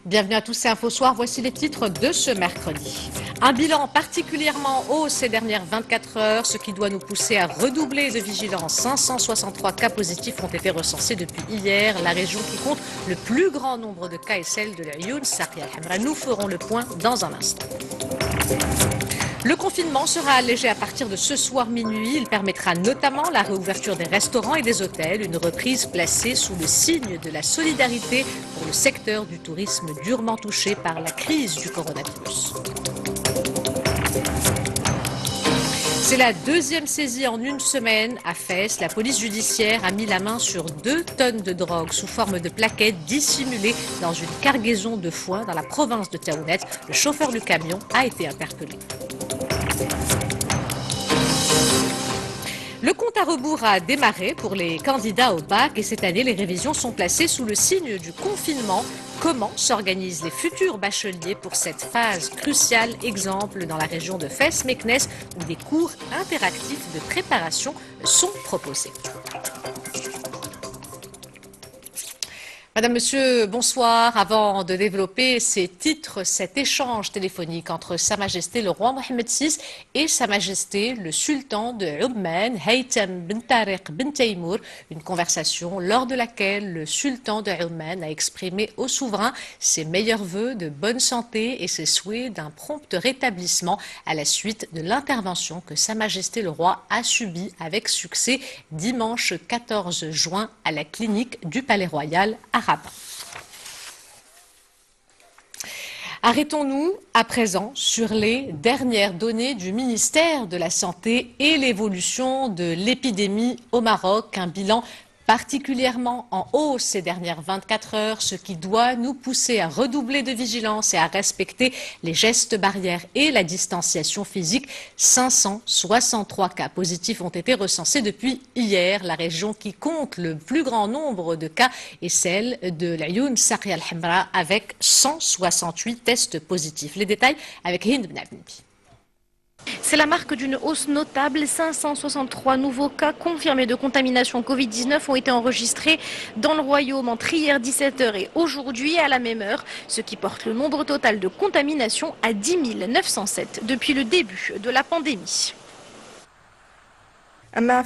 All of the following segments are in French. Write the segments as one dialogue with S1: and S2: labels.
S1: Bienvenue à tous, c'est Info Soir. Voici les titres de ce mercredi. Un bilan particulièrement haut ces dernières 24 heures, ce qui doit nous pousser à redoubler de vigilance. 563 cas positifs ont été recensés depuis hier. La région qui compte le plus grand nombre de cas est celle de l'Ayoun Sarria al-Hamra. Nous ferons le point dans un instant. Le confinement sera allégé à partir de ce soir minuit. Il permettra notamment la réouverture des restaurants et des hôtels, une reprise placée sous le signe de la solidarité pour le secteur du tourisme durement touché par la crise du coronavirus. C'est la deuxième saisie en une semaine à Fès. La police judiciaire a mis la main sur 2 tonnes de drogue sous forme de plaquettes dissimulées dans une cargaison de foin dans la province de Taounet. Le chauffeur du camion a été interpellé. Le compte à rebours a démarré pour les candidats au bac et cette année, les révisions sont placées sous le signe du confinement. Comment s'organisent les futurs bacheliers pour cette phase cruciale? Exemple dans la région de Fès-Meknès où des cours interactifs de préparation sont proposés. Madame, Monsieur, bonsoir. Avant de développer ces titres, cet échange téléphonique entre Sa Majesté le roi Mohamed VI et Sa Majesté le sultan de Oman, Haytham bin Tariq bin Taymour, une conversation lors de laquelle le sultan de Oman a exprimé au souverain ses meilleurs vœux de bonne santé et ses souhaits d'un prompt rétablissement à la suite de l'intervention que Sa Majesté le roi a subie avec succès dimanche 14 juin à la clinique du Palais Royal à Rabat. Arrêtons-nous à présent sur les dernières données du ministère de la Santé et l'évolution de l'épidémie au Maroc. Un bilan particulièrement en hausse ces dernières 24 heures, ce qui doit nous pousser à redoubler de vigilance et à respecter les gestes barrières et la distanciation physique. 563 cas positifs ont été recensés depuis hier. La région qui compte le plus grand nombre de cas est celle de l'Ayoun Sarria al-Hamra avec 168 tests positifs. Les détails avec Hind Benabnibi.
S2: C'est la marque d'une hausse notable. 563 nouveaux cas confirmés de contamination Covid-19 ont été enregistrés dans le royaume entre hier 17h et aujourd'hui à la même heure, ce qui porte le nombre total de contaminations à 10 907 depuis le début de la pandémie. En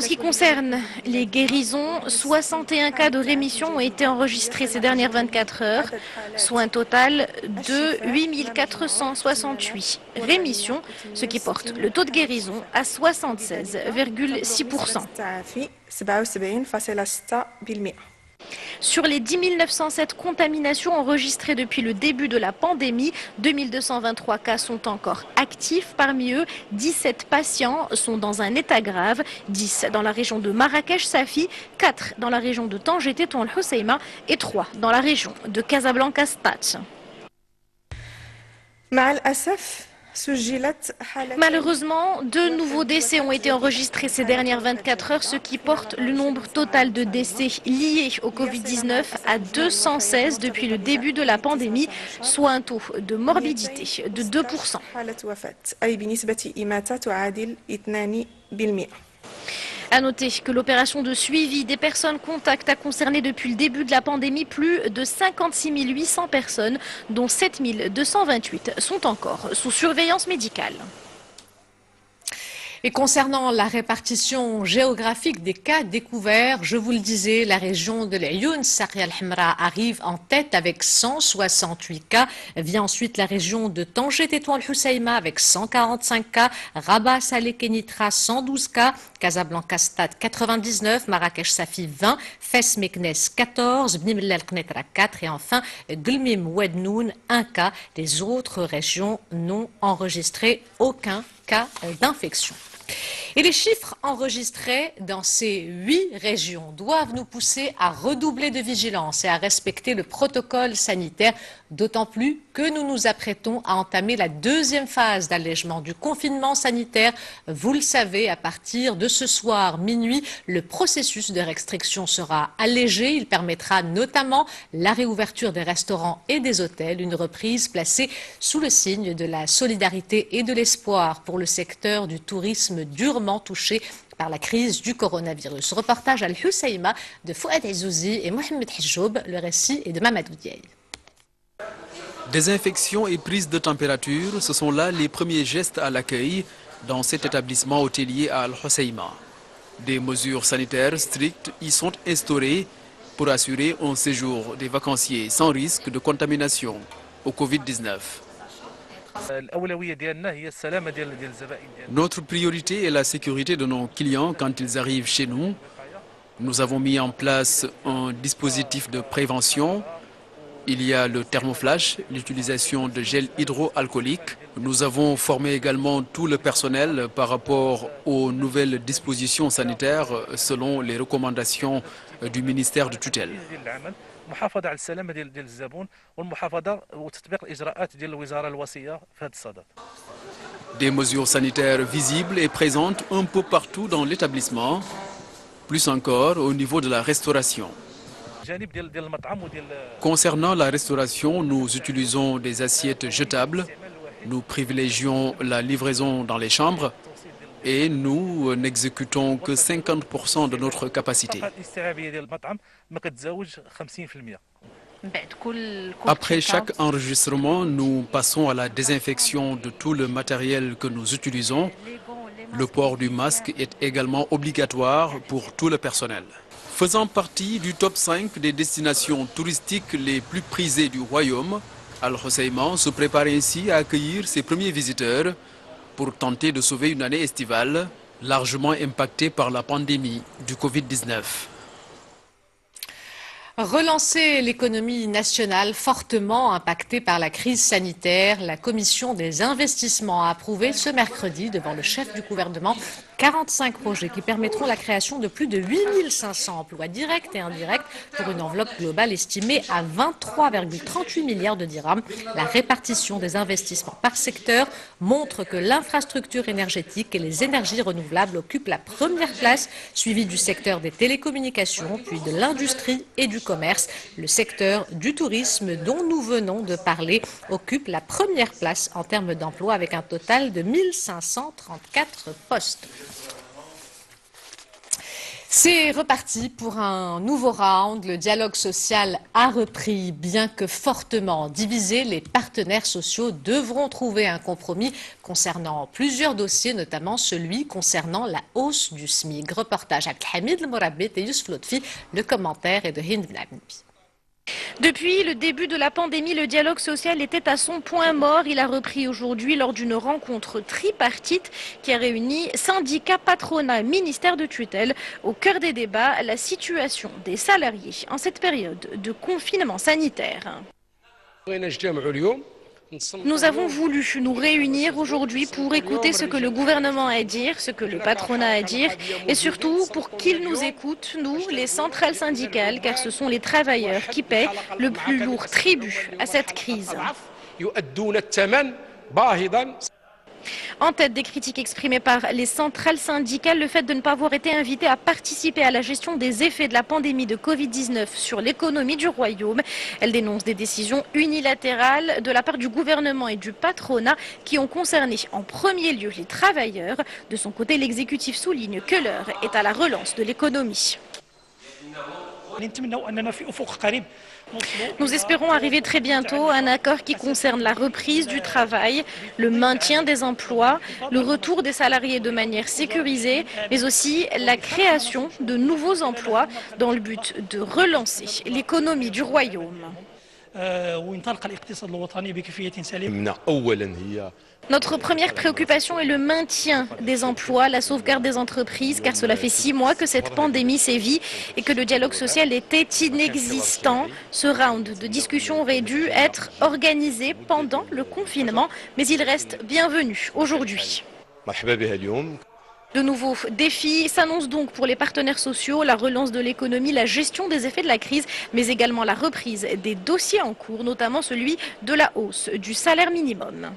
S2: ce qui concerne les guérisons, 61 cas de rémission ont été enregistrés ces dernières 24 heures, soit un total de 8468 rémissions, ce qui porte le taux de guérison à 76,6%. Sur les 10 907 contaminations enregistrées depuis le début de la pandémie, 2223 cas sont encore actifs. Parmi eux, 17 patients sont dans un état grave, 10 dans la région de Marrakech-Safi, 4 dans la région de Tanger Tétouan Hoceima et 3 dans la région de Casablanca-Stade. Malheureusement, 2 nouveaux décès ont été enregistrés ces dernières 24 heures, ce qui porte le nombre total de décès liés au Covid-19 à 216 depuis le début de la pandémie, soit un taux de morbidité de 2%. À noter que l'opération de suivi des personnes contacts a concerné depuis le début de la pandémie plus de 56 800 personnes, dont 7 228 sont encore sous surveillance médicale.
S1: Et concernant la répartition géographique des cas découverts, je vous le disais, la région de l'Ayoun Sarria al-Hamra arrive en tête avec 168 cas. Vient ensuite la région de Tanger Tétouan Hoceima avec 145 cas, Rabat Salé Kenitra 112 cas, Casablanca Stade 99, Marrakech Safi 20, Fès Meknès 14, Bni Mellal Qnetra 4 et enfin Gulmim Ouednoun 1 cas. Les autres régions n'ont enregistré aucun cas d'infection. Et les chiffres enregistrés dans ces 8 régions doivent nous pousser à redoubler de vigilance et à respecter le protocole sanitaire. d'autant plus que nous nous apprêtons à entamer la deuxième phase d'allègement du confinement sanitaire. Vous le savez, à partir de ce soir, minuit, le processus de restriction sera allégé. Il permettra notamment la réouverture des restaurants et des hôtels, une reprise placée sous le signe de la solidarité et de l'espoir pour le secteur du tourisme durement touché par la crise du coronavirus. Reportage Al-Husseima de Fouad Azouzi et Mohamed Hidjoub. Le récit est de Mamadou Diaye.
S3: Désinfection et prise de température, ce sont là les premiers gestes à l'accueil dans cet établissement hôtelier à Al-Husseima. Des mesures sanitaires strictes y sont instaurées pour assurer un séjour des vacanciers sans risque de contamination au Covid-19. Notre priorité est la sécurité de nos clients quand ils arrivent chez nous. Nous avons mis en place un dispositif de prévention. Il y a le thermoflash, l'utilisation de gel hydroalcoolique. Nous avons formé également tout le personnel par rapport aux nouvelles dispositions sanitaires selon les recommandations du ministère de tutelle. Des mesures sanitaires visibles et présentes un peu partout dans l'établissement, plus encore au niveau de la restauration. Concernant la restauration, nous utilisons des assiettes jetables, nous privilégions la livraison dans les chambres et nous n'exécutons que 50% de notre capacité. Après chaque enregistrement, nous passons à la désinfection de tout le matériel que nous utilisons. Le port du masque est également obligatoire pour tout le personnel. Faisant partie du top 5 des destinations touristiques les plus prisées du royaume, Al-Husseima se prépare ainsi à accueillir ses premiers visiteurs pour tenter de sauver une année estivale largement impactée par la pandémie du Covid-19.
S1: Relancer l'économie nationale fortement impactée par la crise sanitaire, la commission des investissements a approuvé ce mercredi devant le chef du gouvernement 45 projets qui permettront la création de plus de 8500 emplois directs et indirects pour une enveloppe globale estimée à 23,38 milliards de dirhams. La répartition des investissements par secteur montre que l'infrastructure énergétique et les énergies renouvelables occupent la première place, suivie du secteur des télécommunications, puis de l'industrie et du commerce. Le secteur du tourisme, dont nous venons de parler, occupe la première place en termes d'emploi avec un total de 1534 postes. C'est reparti pour un nouveau round. Le dialogue social a repris. Bien que fortement divisé, les partenaires sociaux devront trouver un compromis concernant plusieurs dossiers, notamment celui concernant la hausse du SMIC. Reportage Abdelhamid El-Mourabit et Youssef Lotfi. Le commentaire est de Hind Benabnibi.
S2: Depuis le début de la pandémie, le dialogue social était à son point mort. Il a repris aujourd'hui lors d'une rencontre tripartite qui a réuni syndicats, patronat, ministère de tutelle. Au cœur des débats, la situation des salariés en cette période de confinement sanitaire. Nous avons voulu nous réunir aujourd'hui pour écouter ce que le gouvernement a à dire, ce que le patronat a à dire et surtout pour qu'ils nous écoutent, nous, les centrales syndicales, car ce sont les travailleurs qui paient le plus lourd tribut à cette crise. En tête des critiques exprimées par les centrales syndicales, le fait de ne pas avoir été invité à participer à la gestion des effets de la pandémie de Covid-19 sur l'économie du royaume. Elle dénonce des décisions unilatérales de la part du gouvernement et du patronat qui ont concerné en premier lieu les travailleurs. De son côté, l'exécutif souligne que l'heure est à la relance de l'économie. Nous espérons arriver très bientôt à un accord qui concerne la reprise du travail, le maintien des emplois, le retour des salariés de manière sécurisée, mais aussi la création de nouveaux emplois dans le but de relancer l'économie du royaume. Notre première préoccupation est le maintien des emplois, la sauvegarde des entreprises, car cela fait 6 mois que cette pandémie sévit et que le dialogue social était inexistant. Ce round de discussion aurait dû être organisé pendant le confinement, mais il reste bienvenu aujourd'hui. De nouveaux défis s'annoncent donc pour les partenaires sociaux, la relance de l'économie, la gestion des effets de la crise, mais également la reprise des dossiers en cours, notamment celui de la hausse du salaire minimum.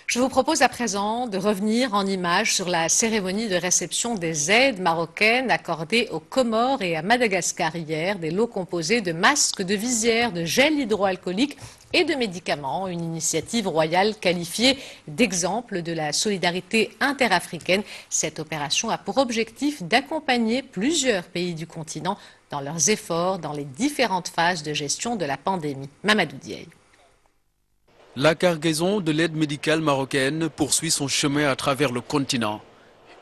S1: Je vous propose à présent de revenir en images sur la cérémonie de réception des aides marocaines accordées aux Comores et à Madagascar hier, des lots composés de masques, de visières, de gel hydroalcoolique et de médicaments, une initiative royale qualifiée d'exemple de la solidarité interafricaine. Cette opération a pour objectif d'accompagner plusieurs pays du continent dans leurs efforts dans les différentes phases de gestion de la pandémie. Mamadou Diaye.
S3: La cargaison de l'aide médicale marocaine poursuit son chemin à travers le continent.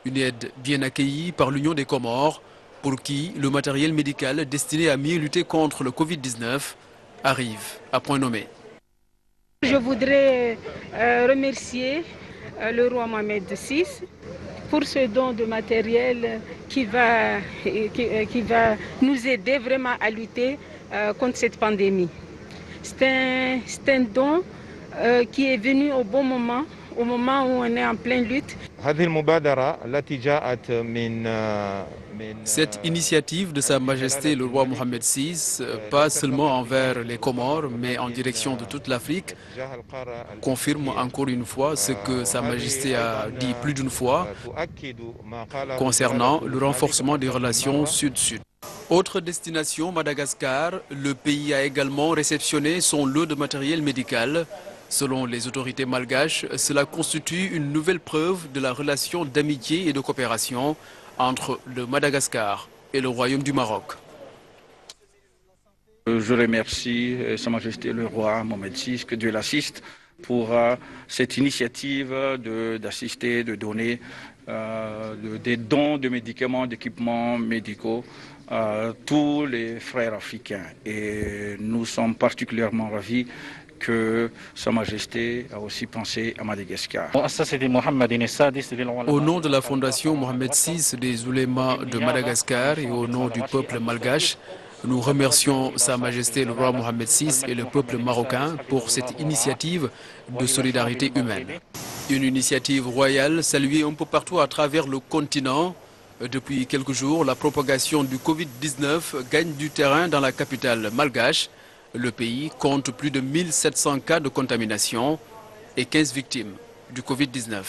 S3: Une aide bien accueillie par l'Union des Comores, pour qui le matériel médical destiné à mieux lutter contre le Covid-19 arrive à point nommé.
S4: Je voudrais remercier le roi Mohamed VI pour ce don de matériel qui va nous aider vraiment à lutter contre cette pandémie. C'est un don qui est venu au bon moment, au moment où on est en pleine lutte.
S3: Cette initiative de Sa Majesté le roi Mohamed VI, pas seulement envers les Comores, mais en direction de toute l'Afrique, confirme encore une fois ce que Sa Majesté a dit plus d'une fois concernant le renforcement des relations sud-sud. Autre destination, Madagascar, le pays a également réceptionné son lot de matériel médical. Selon les autorités malgaches, cela constitue une nouvelle preuve de la relation d'amitié et de coopération entre le Madagascar et le Royaume du Maroc.
S5: Je remercie Sa Majesté le roi Mohamed VI, que Dieu l'assiste, pour cette initiative d'assister, de donner des dons de médicaments, d'équipements médicaux à tous les frères africains. Et nous sommes particulièrement ravis que Sa Majesté a aussi pensé à Madagascar.
S3: Au nom de la Fondation Mohamed VI des oulémas de Madagascar et au nom du peuple malgache, nous remercions Sa Majesté le roi Mohamed VI et le peuple marocain pour cette initiative de solidarité humaine. Une initiative royale saluée un peu partout à travers le continent. Depuis quelques jours, la propagation du Covid-19 gagne du terrain dans la capitale malgache. Le pays compte plus de 1700 cas de contamination et 15 victimes du Covid-19.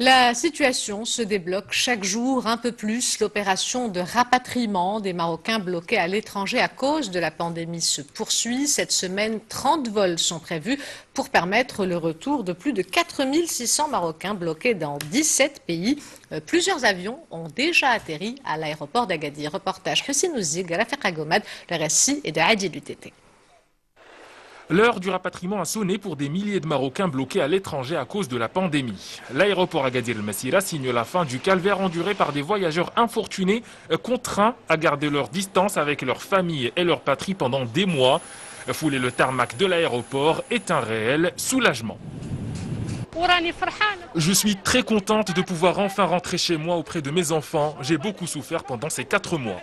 S1: La situation se débloque chaque jour un peu plus. L'opération de rapatriement des Marocains bloqués à l'étranger à cause de la pandémie se poursuit. Cette semaine, 30 vols sont prévus pour permettre le retour de plus de 4600 Marocains bloqués dans 17 pays. Plusieurs avions ont déjà atterri à l'aéroport d'Agadir. Reportage Hussein Ouzig, Rafiq Agomad, le récit est de Adil Lutété.
S6: L'heure du rapatriement a sonné pour des milliers de Marocains bloqués à l'étranger à cause de la pandémie. L'aéroport Agadir El-Massira signe la fin du calvaire enduré par des voyageurs infortunés contraints à garder leur distance avec leurs familles et leur patrie pendant des mois. Fouler le tarmac de l'aéroport est un réel soulagement. Je suis très contente de pouvoir enfin rentrer chez moi auprès de mes enfants. J'ai beaucoup souffert pendant ces 4 mois.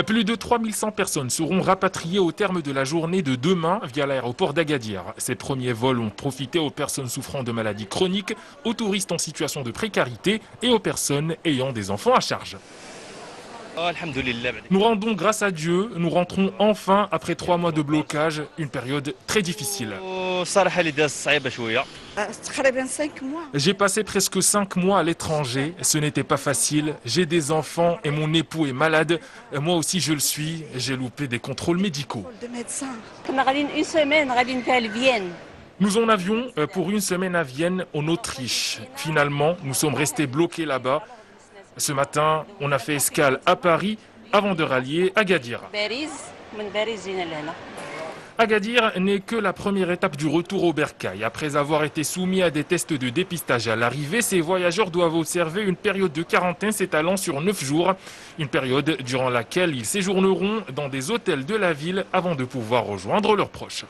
S6: Plus de 3100 personnes seront rapatriées au terme de la journée de demain via l'aéroport d'Agadir. Ces premiers vols ont profité aux personnes souffrant de maladies chroniques, aux touristes en situation de précarité et aux personnes ayant des enfants à charge. Nous rendons grâce à Dieu, nous rentrons enfin après 3 mois de blocage, une période très difficile. J'ai passé presque 5 mois à l'étranger, ce n'était pas facile, j'ai des enfants et mon époux est malade, moi aussi je le suis, j'ai loupé des contrôles médicaux. Nous en avions pour une semaine à Vienne, en Autriche. Finalement, nous sommes restés bloqués là-bas. Ce matin, on a fait escale à Paris avant de rallier Agadir. Agadir n'est que la première étape du retour au bercail. Après avoir été soumis à des tests de dépistage à l'arrivée, ces voyageurs doivent observer une période de quarantaine s'étalant sur 9 jours. Une période durant laquelle ils séjourneront dans des hôtels de la ville avant de pouvoir rejoindre leurs proches.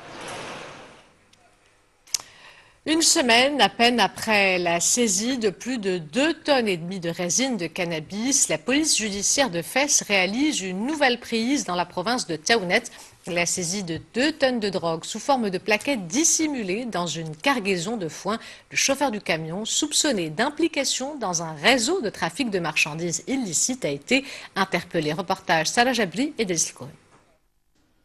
S1: Une semaine à peine après la saisie de plus de 2,5 tonnes de résine de cannabis, la police judiciaire de Fès réalise une nouvelle prise dans la province de Taounet. La saisie de 2 tonnes de drogue sous forme de plaquettes dissimulées dans une cargaison de foin. Le chauffeur du camion, soupçonné d'implication dans un réseau de trafic de marchandises illicites, a été interpellé. Reportage Sarah Jabri et Desil Cohen.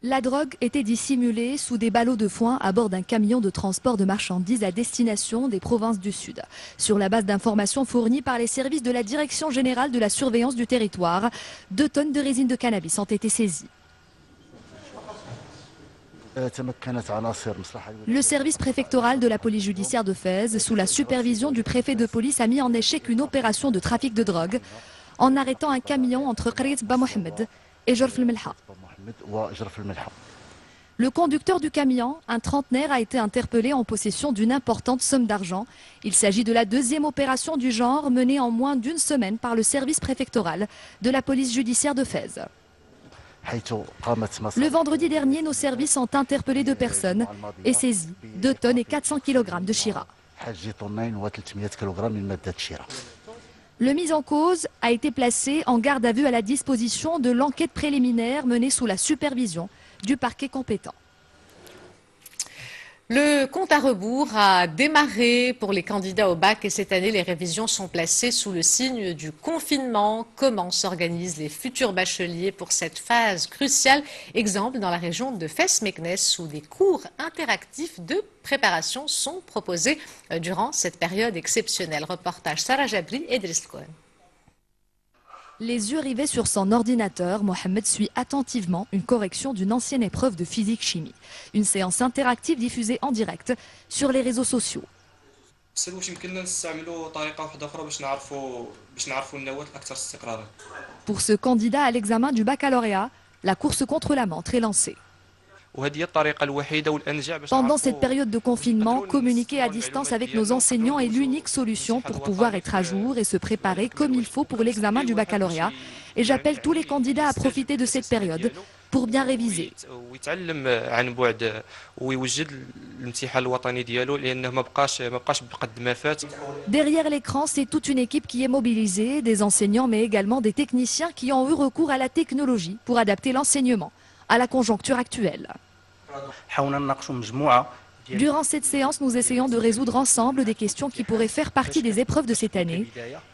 S7: La drogue était dissimulée sous des ballots de foin à bord d'un camion de transport de marchandises à destination des provinces du Sud. Sur la base d'informations fournies par les services de la Direction générale de la surveillance du territoire, 2 tonnes de résine de cannabis ont été saisies. Le service préfectoral de la police judiciaire de Fès, sous la supervision du préfet de police, a mis en échec une opération de trafic de drogue en arrêtant un camion entre Qarit Ba Mohamed et Jorf el-Melha. Le conducteur du camion, un trentenaire, a été interpellé en possession d'une importante somme d'argent. Il s'agit de la deuxième opération du genre menée en moins d'une semaine par le service préfectoral de la police judiciaire de Fès. Le vendredi dernier, nos services ont interpellé 2 personnes et saisi 2 tonnes et 400 kg de Chira. Le mis en cause a été placé en garde à vue à la disposition de l'enquête préliminaire menée sous la supervision du parquet compétent.
S1: Le compte à rebours a démarré pour les candidats au bac et cette année, les révisions sont placées sous le signe du confinement. Comment s'organisent les futurs bacheliers pour cette phase cruciale? Exemple dans la région de Fès-Meknès où des cours interactifs de préparation sont proposés durant cette période exceptionnelle. Reportage Sarah Jabri et Desil Cohen.
S7: Les yeux rivés sur son ordinateur, Mohamed suit attentivement une correction d'une ancienne épreuve de physique-chimie. Une séance interactive diffusée en direct sur les réseaux sociaux. Pour ce candidat à l'examen du baccalauréat, la course contre la montre est lancée. Pendant cette période de confinement, communiquer à distance avec nos enseignants est l'unique solution pour pouvoir être à jour et se préparer comme il faut pour l'examen du baccalauréat. Et j'appelle tous les candidats à profiter de cette période pour bien réviser. Derrière l'écran, c'est toute une équipe qui est mobilisée, des enseignants mais également des techniciens qui ont eu recours à la technologie pour adapter l'enseignement à la conjoncture actuelle. Durant cette séance, nous essayons de résoudre ensemble des questions qui pourraient faire partie des épreuves de cette année.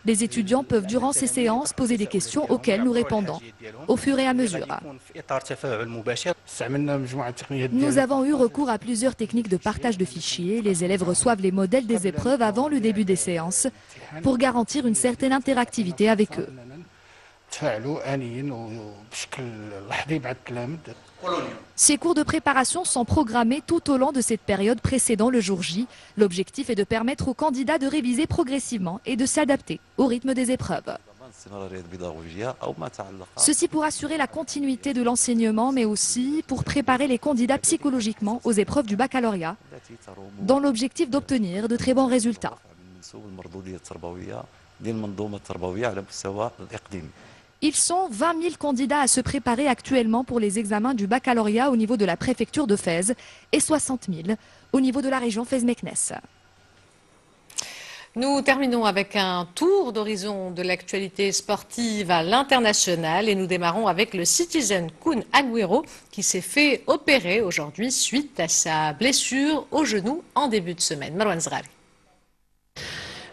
S7: Les étudiants peuvent, durant ces séances, poser des questions auxquelles nous répondons au fur et à mesure. Nous avons eu recours à plusieurs techniques de partage de fichiers. Les élèves reçoivent les modèles des épreuves avant le début des séances pour garantir une certaine interactivité avec eux. Ces cours de préparation sont programmés tout au long de cette période précédant le jour J. L'objectif est de permettre aux candidats de réviser progressivement et de s'adapter au rythme des épreuves. Ceci pour assurer la continuité de l'enseignement, mais aussi pour préparer les candidats psychologiquement aux épreuves du baccalauréat, dans l'objectif d'obtenir de très bons résultats. Ils sont 20 000 candidats à se préparer actuellement pour les examens du baccalauréat au niveau de la préfecture de Fès et 60 000 au niveau de la région Fès-Meknès.
S1: Nous terminons avec un tour d'horizon de l'actualité sportive à l'international et nous démarrons avec le Citizen Kun Agüero qui s'est fait opérer aujourd'hui suite à sa blessure au genou en début de semaine. Marwan Zrari.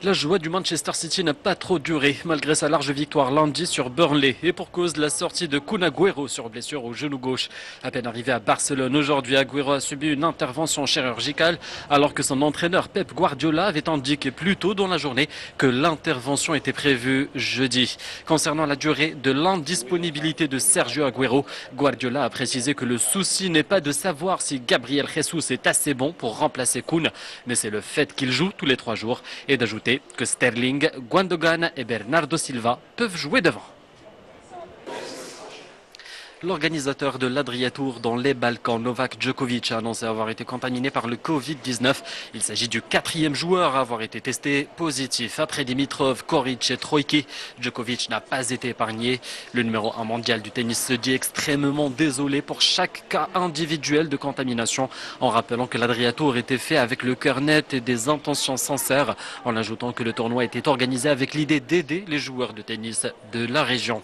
S8: La joie du Manchester City n'a pas trop duré, malgré sa large victoire lundi sur Burnley. Et pour cause de la sortie de Kun Agüero sur blessure au genou gauche. À peine arrivé à Barcelone aujourd'hui, Agüero a subi une intervention chirurgicale, alors que son entraîneur Pep Guardiola avait indiqué plus tôt dans la journée que l'intervention était prévue jeudi. Concernant la durée de l'indisponibilité de Sergio Agüero, Guardiola a précisé que le souci n'est pas de savoir si Gabriel Jesus est assez bon pour remplacer Kun, mais c'est le fait qu'il joue tous les 3 jours et d'ajouter que Sterling, Gundogan et Bernardo Silva peuvent jouer devant. L'organisateur de l'Adria Tour dans les Balkans, Novak Djokovic, a annoncé avoir été contaminé par le Covid-19. Il s'agit du 4e joueur à avoir été testé positif. Après Dimitrov, Koric et Troicki, Djokovic n'a pas été épargné. Le numéro 1 mondial du tennis se dit extrêmement désolé pour chaque cas individuel de contamination, en rappelant que l'Adria Tour était fait avec le cœur net et des intentions sincères, en ajoutant que le tournoi était organisé avec l'idée d'aider les joueurs de tennis de la région.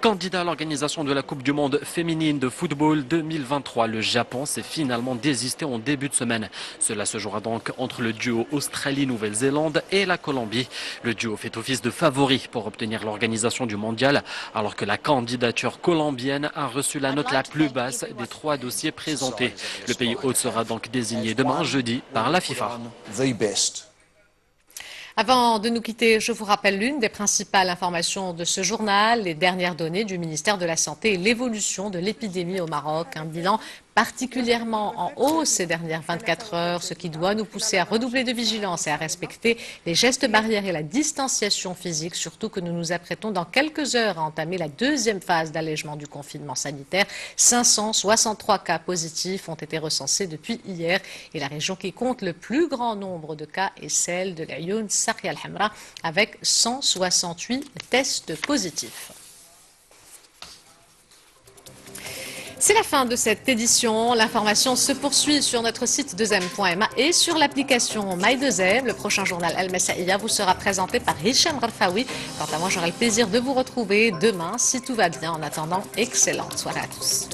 S8: Candidat à l'organisation de la Coupe du Monde féminine de football 2023, le Japon s'est finalement désisté en début de semaine. Cela se jouera donc entre le duo Australie-Nouvelle-Zélande et la Colombie. Le duo fait office de favori pour obtenir l'organisation du mondial, alors que la candidature colombienne a reçu la note la plus basse des 3 dossiers présentés. Le pays hôte sera donc désigné demain jeudi par la FIFA.
S1: Avant de nous quitter, je vous rappelle l'une des principales informations de ce journal, les dernières données du ministère de la Santé et l'évolution de l'épidémie au Maroc. Un bilan particulièrement en hausse ces dernières 24 heures, ce qui doit nous pousser à redoubler de vigilance et à respecter les gestes barrières et la distanciation physique, surtout que nous nous apprêtons dans quelques heures à entamer la 2e phase d'allègement du confinement sanitaire. 563 cas positifs ont été recensés depuis hier et la région qui compte le plus grand nombre de cas est celle de l'Ayoun Sarria al-Hamra avec 168 tests positifs. C'est la fin de cette édition. L'information se poursuit sur notre site 2m.ma et sur l'application My2M. Le prochain journal Al Massaïa vous sera présenté par Hicham Ralfaoui. Quant à moi, j'aurai le plaisir de vous retrouver demain si tout va bien. En attendant, excellente soirée à tous.